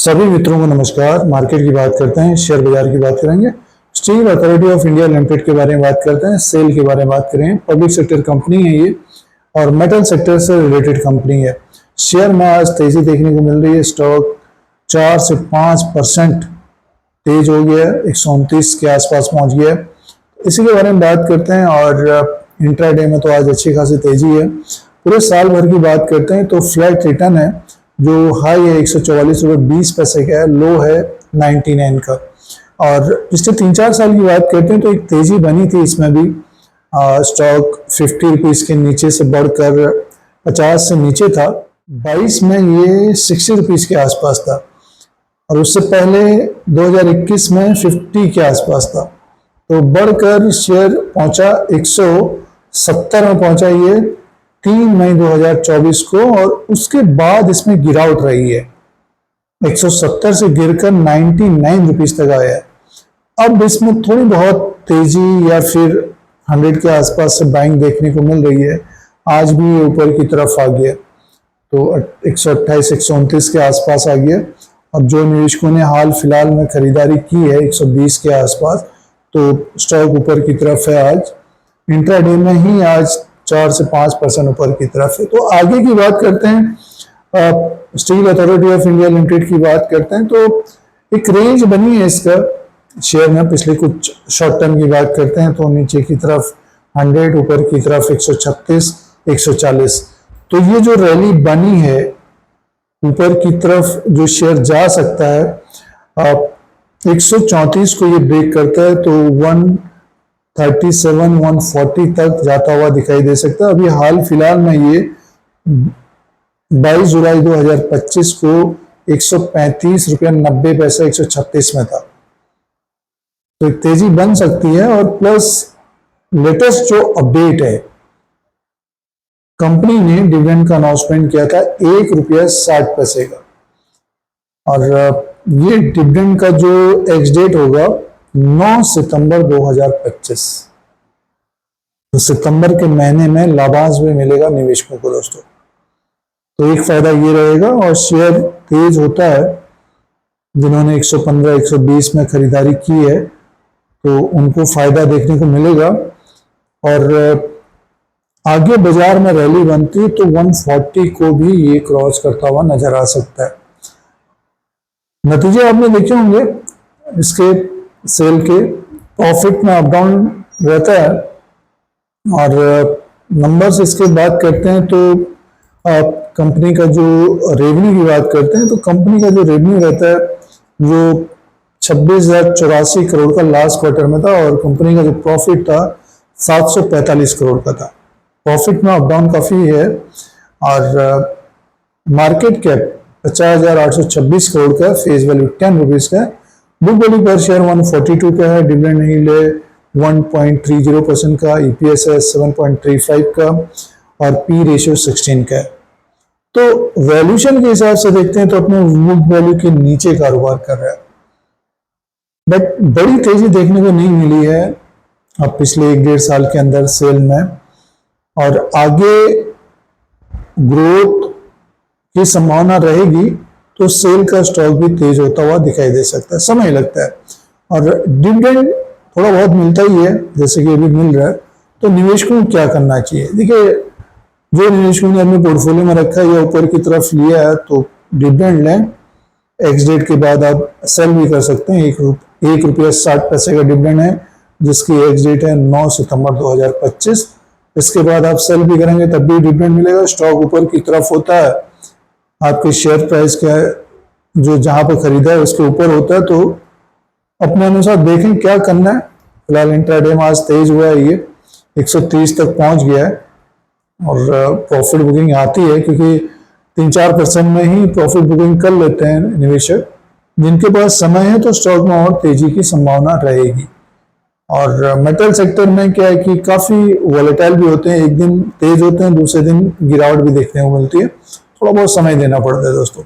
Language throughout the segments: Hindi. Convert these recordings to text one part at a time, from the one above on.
सभी मित्रों को नमस्कार। मार्केट की बात करते हैं, शेयर बाजार की बात करेंगे, steel authority of India limited के बारे में बात करते हैं, सेल के बारे में बात करेंगे। पब्लिक सेक्टर कंपनी है ये और मेटल सेक्टर से रिलेटेड कंपनी है। शेयर में आज तेजी देखने को मिल रही है। स्टॉक 4 से 5% तेज हो गया है, 129 के आसपास पहुंच गया है। इसी के बारे में बात करते हैं। और इंट्राडे में तो आज अच्छी खासी तेजी है। पूरे साल भर की बात करते हैं तो फ्लैट रिटर्न है, जो हाई है 144.20 का है, लो है 99 का। और पिछले 3-4 साल की बात करते हैं तो एक तेजी बनी थी इसमें भी। स्टॉक 50 रुपीज के नीचे से बढ़कर 50 से नीचे था। 22 में ये 60 रुपीज के आसपास था और उससे पहले 2021 में 50 के आसपास था। तो बढ़कर शेयर पहुंचा 170 में पहुंचा ये 3 मई 2024 को। और उसके बाद इसमें गिरावट रही है, 170 से गिरकर 99 रुपीज तक आया है। अब इसमें थोड़ी बहुत तेजी या फिर 100 के आसपास से बाइंग देखने को मिल रही है। आज भी ये ऊपर की तरफ आ गया तो 128 129 के आसपास आ गया। अब जो निवेशकों ने हाल फिलहाल में खरीदारी की है 120 के आसपास, तो स्टॉक ऊपर की तरफ है। आज इंट्राडे में ही आज 4 से 5% ऊपर की तरफ है। तो आगे की बात करते हैं, steel authority of India limited की बात करते हैं तो एक रेंज बनी है इसका शेयर में। पिछले कुछ शॉर्ट टर्म की बात करते हैं तो नीचे की तरफ 100, ऊपर की तरफ 136 140। तो ये जो रैली बनी है ऊपर की तरफ जो शेयर जा सकता है, 134 को ये ब्रेक करता है तो 137 140 तक जाता हुआ दिखाई दे सकता है। अभी हाल फिलहाल में ये 22 जुलाई 2025 को 135 रुपया 90 पैसा 136 में था। तो एक तेजी बन सकती है। और प्लस लेटेस्ट जो अपडेट है, कंपनी ने डिविडेंड का अनाउंसमेंट किया था 1 रुपया 60 पैसे का। और ये डिविडेंड का जो एक्स डेट होगा 9 सितंबर 2025। तो सितंबर के महीने में लाभांश भी मिलेगा निवेशकों को दोस्तों। तो एक फायदा ये रहेगा। और शेयर तेज होता है, जिन्होंने 115 120 में खरीदारी की है तो उनको फायदा देखने को मिलेगा। और आगे बाजार में रैली बनती है तो 140 को भी ये क्रॉस करता हुआ नजर आ सकता है। नतीजे आपने देखे होंगे इसके सेल के, प्रॉफिट में अप डाउन रहता है। और नंबर्स इसके बात करते हैं तो कंपनी का जो रेवेन्यू की बात करते हैं तो कंपनी का जो रेवेन्यू रहता है वो 26,084 करोड़ का लास्ट क्वार्टर में था। और कंपनी का जो प्रॉफिट था 745 करोड़ का था। प्रॉफिट में अप डाउन काफी है। और मार्केट कैप 50,826 करोड़ का, फेस वैल्यू 10 रुपीज का, बुक वैल्यू पर शेयर 142 का है, डिविडेंड यील्ड है 1.30% का, ईपीएस है 7.35 का और पी रेशियो 16 का है। तो वैल्यूएशन के हिसाब से देखते हैं तो अपने बुक वैल्यू के नीचे कारोबार कर रहा है। बट बड़ी तेजी देखने को नहीं मिली है अब पिछले 1-1.5 साल के अंदर सेल में। और आगे ग्रोथ की संभावना रहेगी तो सेल का स्टॉक भी तेज होता हुआ दिखाई दे सकता है, समय लगता है। और डिविडेंड थोड़ा बहुत मिलता ही है, जैसे कि अभी मिल रहा है। तो निवेशकों को क्या करना चाहिए? देखिए, जो निवेशकों ने अपने पोर्टफोलियो में रखा है या ऊपर की तरफ लिया है तो डिविडेंड लें। एक्स डेट के बाद आप सेल भी कर सकते हैं। 1 रुपया 60 पैसे का डिविडेंड है, जिसकी एक्स डेट है 9 सितंबर 2025। इसके बाद आप सेल भी करेंगे तब भी डिविडेंड मिलेगा। स्टॉक ऊपर की तरफ होता है, आपके शेयर प्राइस का जो जहां पर खरीदा है उसके ऊपर होता है, तो अपने अनुसार देखें क्या करना है। फिलहाल इंट्राडे में आज तेज हुआ है, ये 130 तक पहुंच गया है। और प्रॉफिट बुकिंग आती है क्योंकि 3-4% में ही प्रॉफिट बुकिंग कर लेते हैं निवेशक। जिनके पास समय है तो स्टॉक में और तेजी की संभावना रहेगी। और मेटल सेक्टर में क्या है कि काफी वॉलेटाइल भी होते हैं, एक दिन तेज होते हैं, दूसरे दिन गिरावट भी देखने को मिलती है। थोड़ा बहुत समय देना पड़ता है दोस्तों,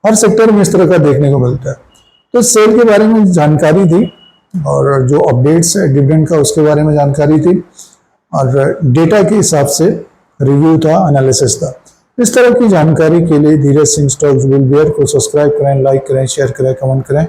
हर सेक्टर में इस तरह का देखने को मिलता है। तो सेल के बारे में जानकारी थी और जो अपडेट्स है डिविडेंड का उसके बारे में जानकारी थी और डेटा के हिसाब से रिव्यू था, एनालिसिस था। इस तरह की जानकारी के लिए Dheeraj Singh stocks bull beer को सब्सक्राइब करें, लाइक करें, शेयर करें, कमेंट करें।